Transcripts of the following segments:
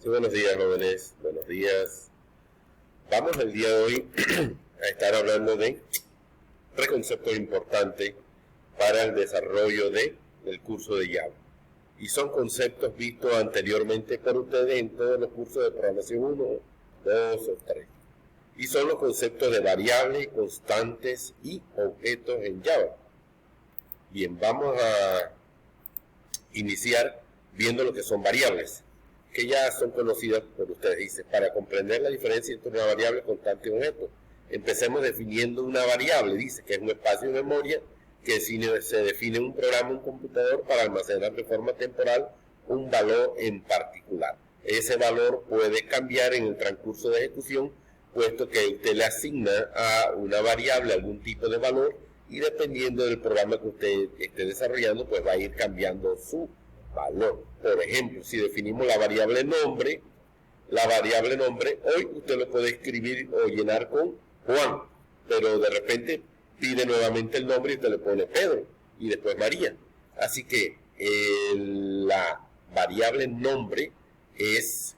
Sí, buenos días, jóvenes. Buenos días. Vamos el día de hoy a estar hablando de tres conceptos importantes para el desarrollo del curso de Java. Y son conceptos vistos anteriormente por ustedes en todos los cursos de programación 1, 2 o 3. Y son los conceptos de variables, constantes y objetos en Java. Bien, vamos a iniciar viendo lo que son variables, que ya son conocidas por ustedes. Dice, para comprender la diferencia entre una variable, constante y objeto, empecemos definiendo una variable. Dice que es un espacio de memoria que se define en un programa, un computador, para almacenar de forma temporal un valor en particular. Ese valor puede cambiar en el transcurso de ejecución, puesto que usted le asigna a una variable algún tipo de valor y dependiendo del programa que usted esté desarrollando, pues va a ir cambiando su valor. Por ejemplo, si definimos la variable nombre, hoy usted lo puede escribir o llenar con Juan, pero de repente pide nuevamente el nombre y usted le pone Pedro y después María. Así que la variable nombre es,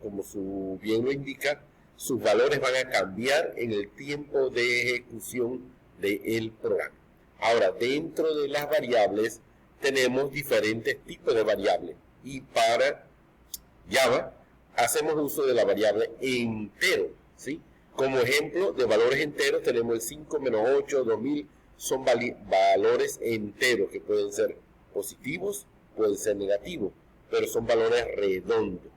como su bien lo indica, sus valores van a cambiar en el tiempo de ejecución del programa. Ahora, dentro de las variables tenemos diferentes tipos de variables y para Java hacemos uso de la variable entero, ¿sí? Como ejemplo de valores enteros tenemos el 5, menos 8, 2000, son valores enteros que pueden ser positivos, pueden ser negativos, pero son valores redondos.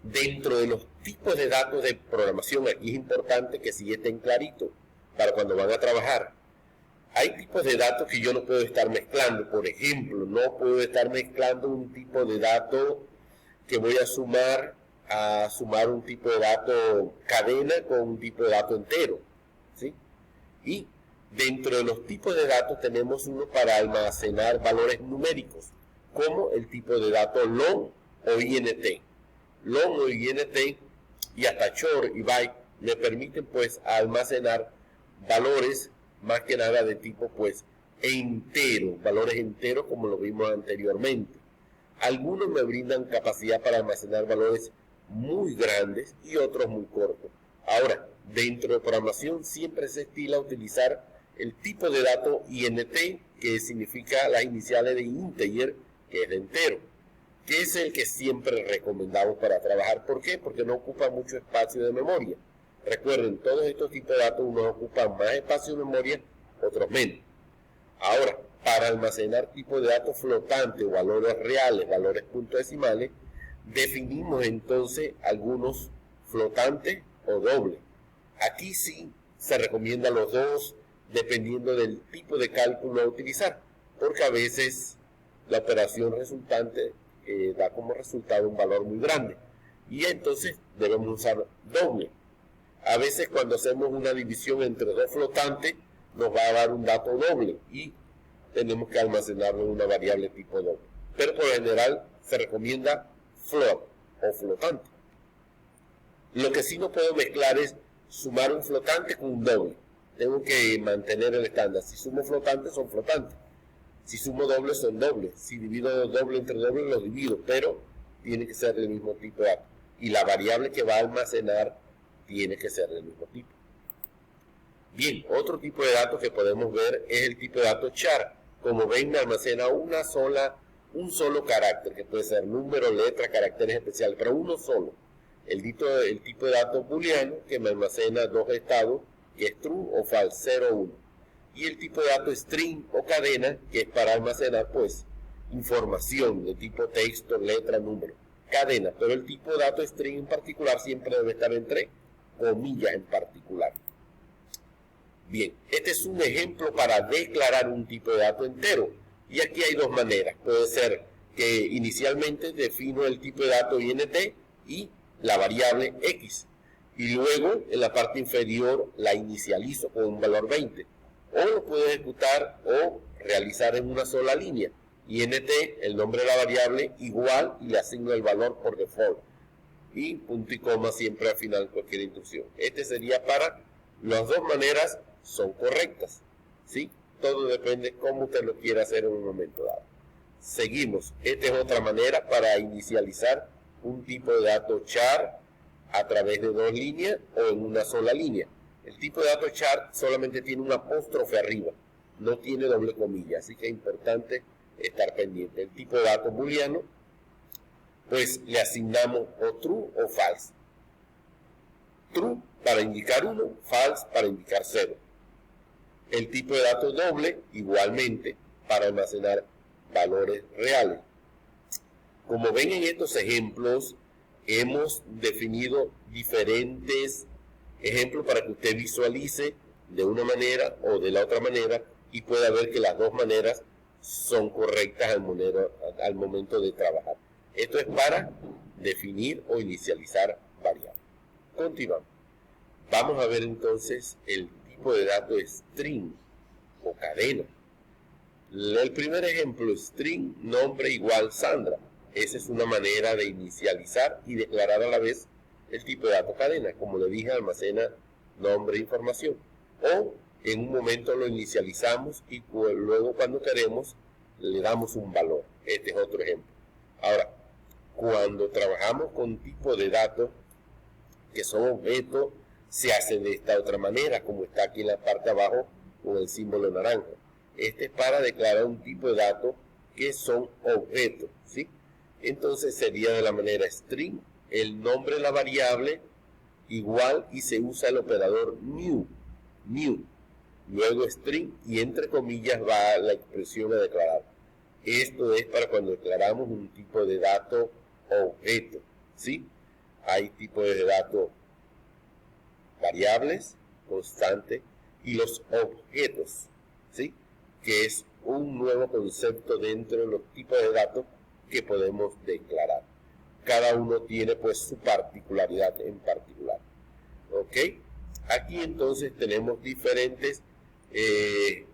Dentro de los tipos de datos de programación, aquí es importante que sí estén claritos para cuando van a trabajar. Hay tipos de datos que yo no puedo estar mezclando. Por ejemplo, no puedo estar mezclando un tipo de dato que voy a sumar un tipo de dato cadena con un tipo de dato entero, ¿sí? Y dentro de los tipos de datos tenemos uno para almacenar valores numéricos, como el tipo de dato long o int. Long o int y hasta short y byte me permiten pues almacenar valores más que nada de tipo pues entero, valores enteros como lo vimos anteriormente. Algunos me brindan capacidad para almacenar valores muy grandes y otros muy cortos. Ahora, dentro de programación siempre se estila utilizar el tipo de dato int, que significa las iniciales de integer, que es de entero, que es el que siempre recomendamos para trabajar. ¿Por qué? Porque no ocupa mucho espacio de memoria. Recuerden, todos estos tipos de datos, unos ocupan más espacio de memoria, otros menos. Ahora, para almacenar tipos de datos flotantes o valores reales, valores puntos decimales, definimos entonces algunos flotantes o dobles. Aquí sí se recomienda los dos, dependiendo del tipo de cálculo a utilizar, porque a veces la operación resultante da como resultado un valor muy grande y entonces debemos usar doble. A veces cuando hacemos una división entre dos flotantes nos va a dar un dato doble y tenemos que almacenarlo en una variable tipo doble, pero por general se recomienda float o flotante. Lo que sí no puedo mezclar es sumar un flotante con un doble. Tengo que mantener el estándar. Si sumo flotantes son flotantes, si sumo dobles son dobles, si divido doble entre doble los divido, pero tiene que ser del mismo tipo de dato y la variable que va a almacenar tiene que ser del mismo tipo. Bien, otro tipo de datos que podemos ver es el tipo de dato char. Como ven, me almacena un solo carácter, que puede ser número, letra, caracteres especiales, pero uno solo. El tipo de dato booleano, que me almacena dos estados, que es true o false, 0 o 1. Y el tipo de dato string o cadena, que es para almacenar pues información de tipo texto, letra, número, cadena. Pero el tipo de dato string en particular siempre debe estar entre comillas en particular. Bien, este es un ejemplo para declarar un tipo de dato entero. Y aquí hay dos maneras. Puede ser que inicialmente defino el tipo de dato int y la variable x. Y luego en la parte inferior la inicializo con un valor 20. O lo puedo ejecutar o realizar en una sola línea. int, el nombre de la variable, igual, y le asigno el valor por default. Y punto y coma siempre al final de cualquier instrucción. Este sería para las dos maneras. Son correctas, ¿sí? Todo depende cómo usted lo quiera hacer en un momento dado. Seguimos. Esta es otra manera para inicializar un tipo de dato char a través de dos líneas o en una sola línea. El tipo de dato char solamente tiene un apóstrofe arriba, no tiene doble comilla, así que es importante estar pendiente. El tipo de dato booleano, pues le asignamos o true o false. True para indicar 1, false para indicar 0. El tipo de dato doble, igualmente, para almacenar valores reales. Como ven en estos ejemplos, hemos definido diferentes ejemplos para que usted visualice de una manera o de la otra manera y pueda ver que las dos maneras son correctas al momento de trabajar. Esto es para definir o inicializar variables. Continuamos. Vamos a ver entonces el tipo de dato string o cadena. El primer ejemplo, string nombre igual Sandra. Esa es una manera de inicializar y declarar a la vez el tipo de dato cadena. Como le dije, almacena nombre e información. O en un momento lo inicializamos y luego cuando queremos le damos un valor. Este es otro ejemplo. Ahora, cuando trabajamos con tipo de datos que son objetos, se hace de esta otra manera, como está aquí en la parte de abajo con el símbolo naranja. Este es para declarar un tipo de datos que son objetos, ¿sí? Entonces sería de la manera string, el nombre de la variable igual y se usa el operador new, luego string y entre comillas va la expresión a declarar. Esto es para cuando declaramos un tipo de dato objeto, ¿sí? Hay tipos de datos variables, constantes y los objetos, ¿sí? Que es un nuevo concepto dentro de los tipos de datos que podemos declarar. Cada uno tiene pues su particularidad en particular. ¿Ok? Aquí entonces tenemos diferentes,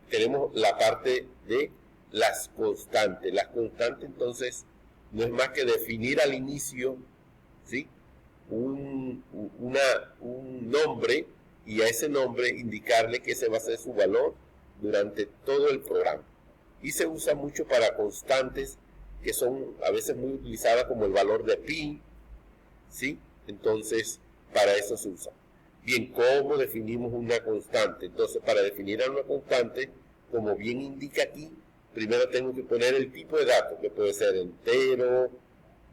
tenemos la parte de las constantes. Las constantes entonces no es más que definir al inicio, ¿sí? un nombre y a ese nombre indicarle que ese va a ser su valor durante todo el programa. Y se usa mucho para constantes que son a veces muy utilizadas como el valor de pi, ¿sí? Entonces, para eso se usa. Bien, ¿cómo definimos una constante? Entonces, para definir a una constante, como bien indica aquí, primero tengo que poner el tipo de dato, que puede ser entero,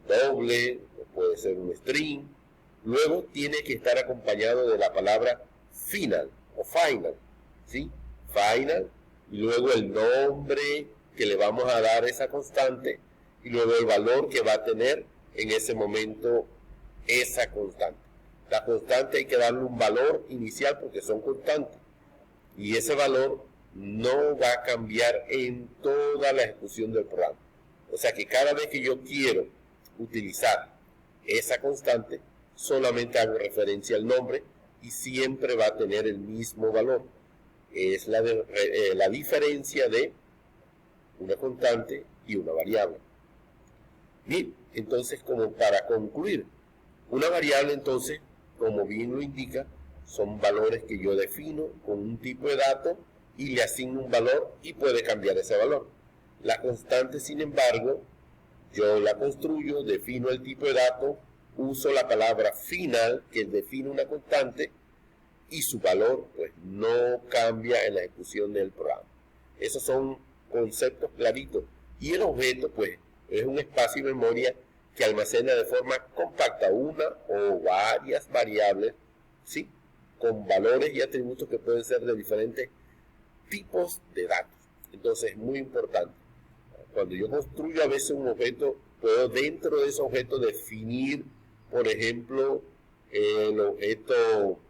doble, o puede ser un string. Luego tiene que estar acompañado de la palabra final o final, ¿sí? Final, y luego el nombre que le vamos a dar a esa constante, y luego el valor que va a tener en ese momento esa constante. La constante hay que darle un valor inicial porque son constantes, y ese valor no va a cambiar en toda la ejecución del programa. O sea que cada vez que yo quiero utilizar esa constante, solamente hago referencia al nombre y siempre va a tener el mismo valor. Es la diferencia de una constante y una variable. Bien, entonces como para concluir, una variable entonces, como bien lo indica, son valores que yo defino con un tipo de dato y le asigno un valor y puede cambiar ese valor. La constante, sin embargo, yo la construyo, defino el tipo de dato, uso la palabra final que define una constante y su valor pues no cambia en la ejecución del programa. Esos son conceptos claritos. Y el objeto pues es un espacio de memoria que almacena de forma compacta una o varias variables, ¿sí? Con valores y atributos que pueden ser de diferentes tipos de datos. Entonces es muy importante. Cuando yo construyo a veces un objeto, puedo dentro de ese objeto definir, por ejemplo, el objeto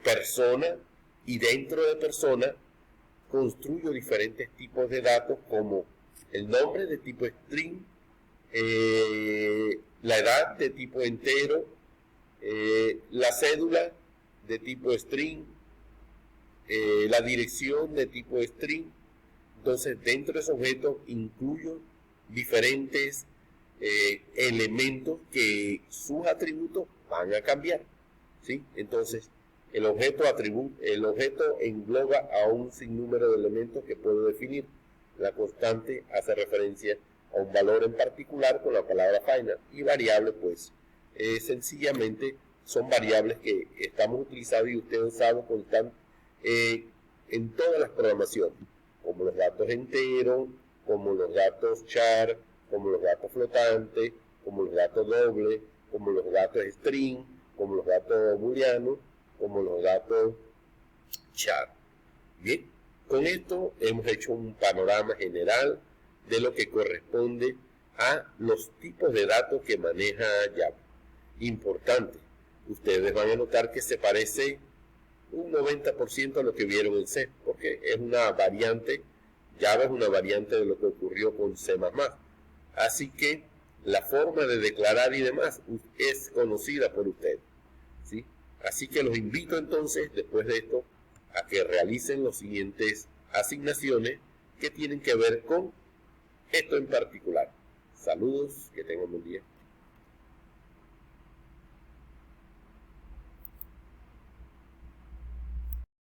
persona, y dentro de persona construyo diferentes tipos de datos como el nombre de tipo string, la edad de tipo entero, la cédula de tipo string, la dirección de tipo string. Entonces dentro de ese objeto incluyo diferentes elementos que sus atributos van a cambiar, ¿sí? Entonces el objeto engloba a un sinnúmero de elementos que puedo definir. La constante hace referencia a un valor en particular con la palabra final, y variable pues sencillamente son variables que estamos utilizando y usted ha usado en todas las programaciones, como los datos enteros, como los datos char, como los datos flotantes, como los datos dobles, como los datos string, como los datos booleanos, como los datos char. Bien, con esto hemos hecho un panorama general de lo que corresponde a los tipos de datos que maneja Java. Importante, ustedes van a notar que se parece un 90% a lo que vieron en C, porque es una variante, Java es una variante de lo que ocurrió con C++. Así que la forma de declarar y demás es conocida por ustedes, ¿sí? Así que los invito entonces, después de esto, a que realicen las siguientes asignaciones que tienen que ver con esto en particular. Saludos, que tengan un buen día.